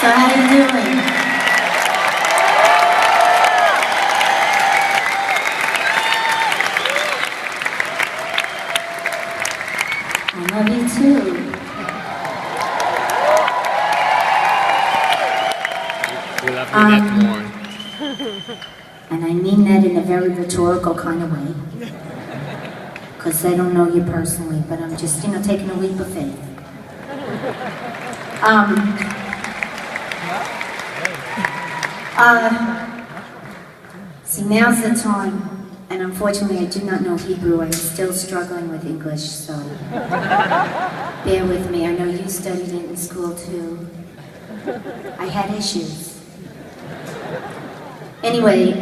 So how you doing? I love you too. We love you that more. And I mean that in a very rhetorical kind of way. Because I don't know you personally, but I'm just, taking a leap of faith. See, now's the time, and unfortunately I do not know Hebrew. I'm still struggling with English, so bear with me. I know you studied it in school too. I had issues. Anyway,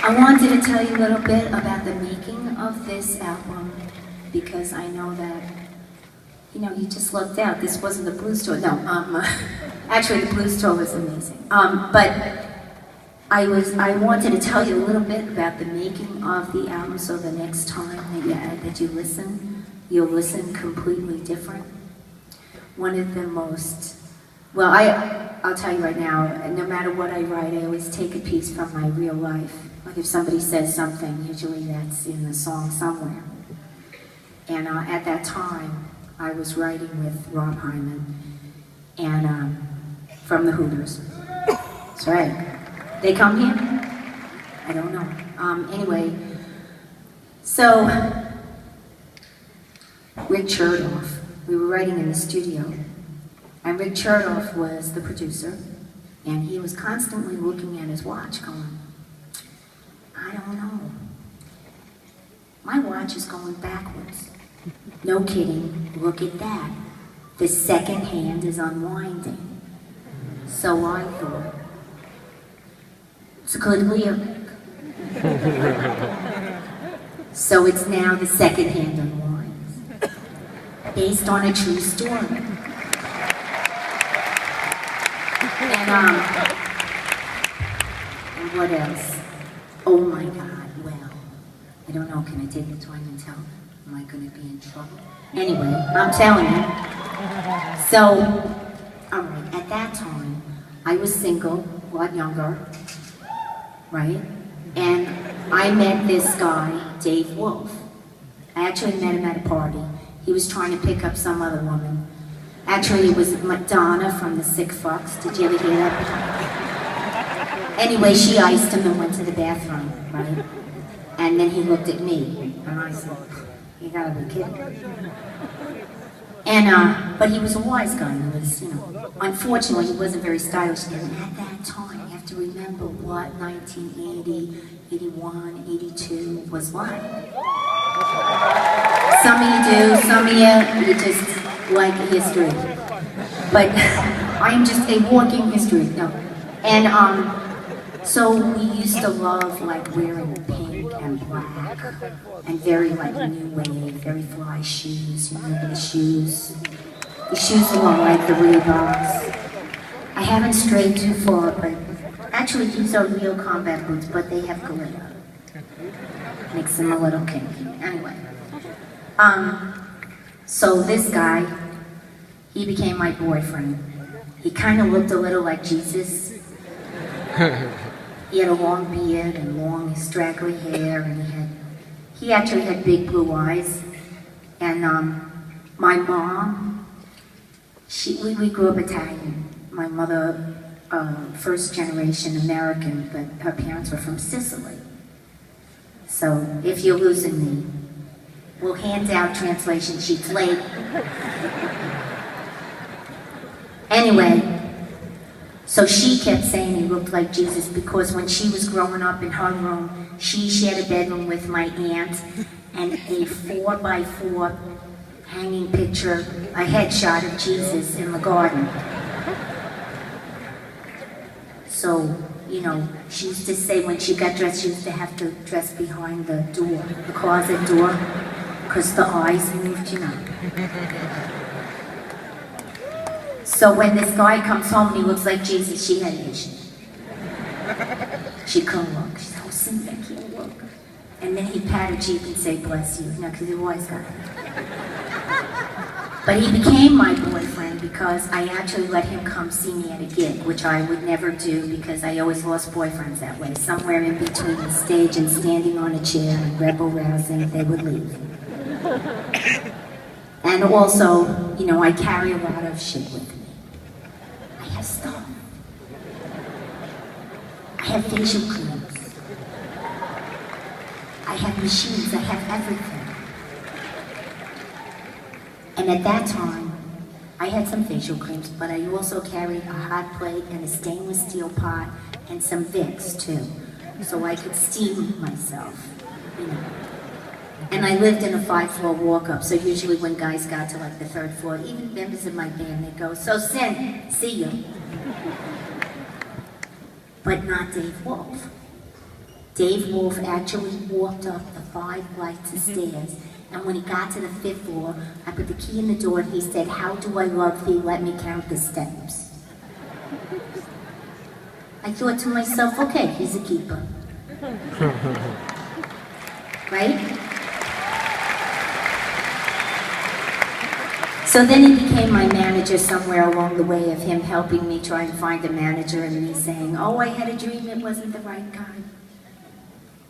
I wanted to tell you a little bit about the making of this album, because I know that, you just lucked out. This wasn't the blues tour. No, actually the blues tour was amazing. But I wanted to tell you a little bit about the making of the album, so the next time that you listen, you'll listen completely different. One of the most, well, I'll tell you right now, no matter what I write, I always take a piece from my real life. Like if somebody says something, usually that's in the song somewhere. And at that time, I was writing with Rob Hyman, and from the Hooters. That's right. They come here? I don't know. Anyway, so Rick Chertoff, we were writing in the studio, and Rick Chertoff was the producer, and he was constantly looking at his watch going, I don't know. My watch is going backwards. No kidding, look at that. The second hand is unwinding. So I thought, it's a good lyric. So it's now the second hand unwinds. Based on a true story. And what else? Oh my God, well, I don't know, can I take the time and tell them? Am I going to be in trouble? Anyway, I'm telling you. So, alright, at that time, I was single, a lot younger, right? And I met this guy, Dave Wolf. I actually met him at a party. He was trying to pick up some other woman. Actually, it was Madonna from the Sick Fucks. Did you ever hear that? Anyway, she iced him and went to the bathroom, right? And then he looked at me, and I said, you gotta be kidding. And, but he was a wise guy. He was, unfortunately, he wasn't very stylish. And at that time, you have to remember what 1980, 81, 82 was like. Some of you do, some of you just like history. But I am just a walking history, no. And, so we used to love like wearing pink and black and very like new wave, very fly shoes. You remember the shoes? The shoes along like the Reeboks. I haven't strayed too far, but actually these are real combat boots, but they have glitter. Makes them a little kinky. Anyway, so this guy, he became my boyfriend. He kind of looked a little like Jesus. He had a long beard and long straggly hair, and he actually had big blue eyes. And my mom, we grew up Italian. My mother, first generation American, but her parents were from Sicily. So if you're losing me, we'll hand out translation sheets later. Anyway, so she kept saying he looked like Jesus because when she was growing up in her room, she shared a bedroom with my aunt, and a 4x4 hanging picture, a headshot of Jesus in the garden. So, she used to say when she got dressed, she used to have to dress behind the door, the closet door, because the eyes moved, So when this guy comes home and he looks like Jesus, she had an issue. She couldn't look. She said, oh, Cyndi, I can't look. And then he'd pat a cheek and say, bless you, because he always got it. But he became my boyfriend because I actually let him come see me at a gig, which I would never do because I always lost boyfriends that way. Somewhere in between the stage and standing on a chair and rebel rousing, they would leave. And also, I carry a lot of shit with me. I have stuff. I have facial creams. I have machines, I have everything. And at that time, I had some facial creams, but I also carried a hot plate and a stainless steel pot and some Vicks too, so I could steam myself, And I lived in a 5-floor walk-up, so usually when guys got to like the 3rd floor, even members of my band, they'd go, so Cyndi, see you. But not Dave Wolf. Dave Wolf actually walked up the 5 flights of stairs, and when he got to the 5th floor, I put the key in the door and he said, how do I love thee, let me count the steps. I thought to myself, okay, he's a keeper. Right? So then he became my manager somewhere along the way of him helping me try to find a manager and me saying, oh, I had a dream, it wasn't the right guy.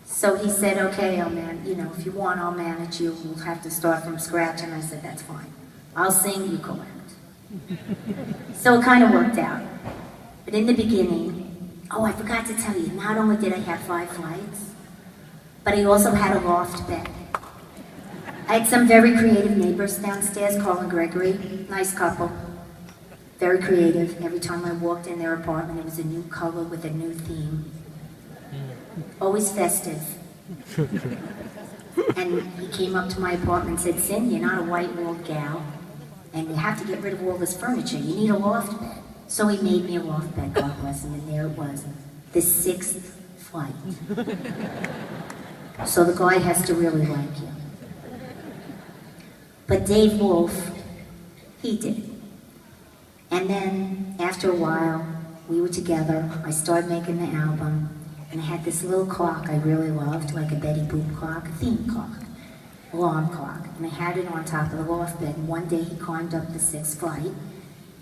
So he said, okay, if you want, I'll manage you. We'll have to start from scratch. And I said, that's fine. I'll sing, you collect. So it kind of worked out. But in the beginning, I forgot to tell you, not only did I have 5 flights, but I also had a loft bed. I had some very creative neighbors downstairs, Carl and Gregory, nice couple. Very creative. Every time I walked in their apartment, it was a new color with a new theme. Always festive. And he came up to my apartment and said, Cyndi, you're not a white-walled gal, and you have to get rid of all this furniture. You need a loft bed. So he made me a loft bed, God bless him, and there it was, the 6th flight. So the guy has to really like you. But Dave Wolf, he did. And then, after a while, we were together, I started making the album, and I had this little clock I really loved, like a Betty Boop clock, a theme clock, alarm clock. And I had it on top of the loft bed, and one day he climbed up the 6th flight,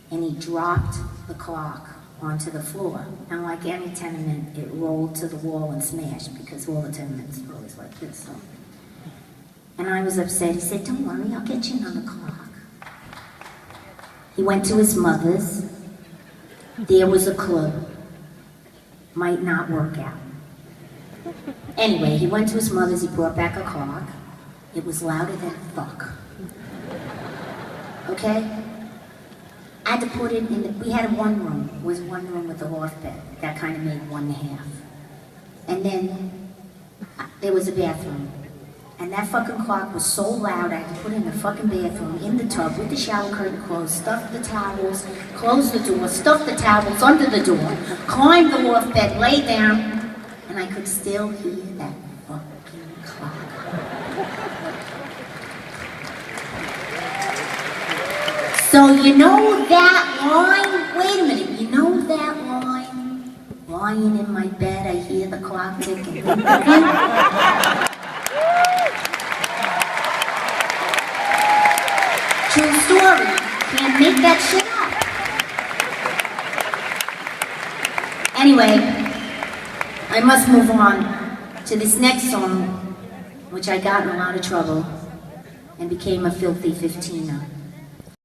and he dropped the clock onto the floor. And like any tenement, it rolled to the wall and smashed, because all the tenements were always like this. So. And I was upset. He said, don't worry, I'll get you another clock. He went to his mother's. There was a clue. Might not work out. Anyway, he went to his mother's, he brought back a clock. It was louder than fuck. Okay? I had to put it in we had one room. It was one room with a loft bed. That kind of made 1.5. And then there was a bathroom. And that fucking clock was so loud, I had to put it in the fucking bathroom, in the tub, with the shower curtain closed, stuff the towels, close the door, stuff the towels under the door, climb the loft bed, lay down, and I could still hear that fucking clock. So you know that line? Wait a minute, you know that line? Lying in my bed, I hear the clock ticking. True story. Can't make that shit up. Anyway, I must move on to this next song, which I got in a lot of trouble and became a filthy 15er.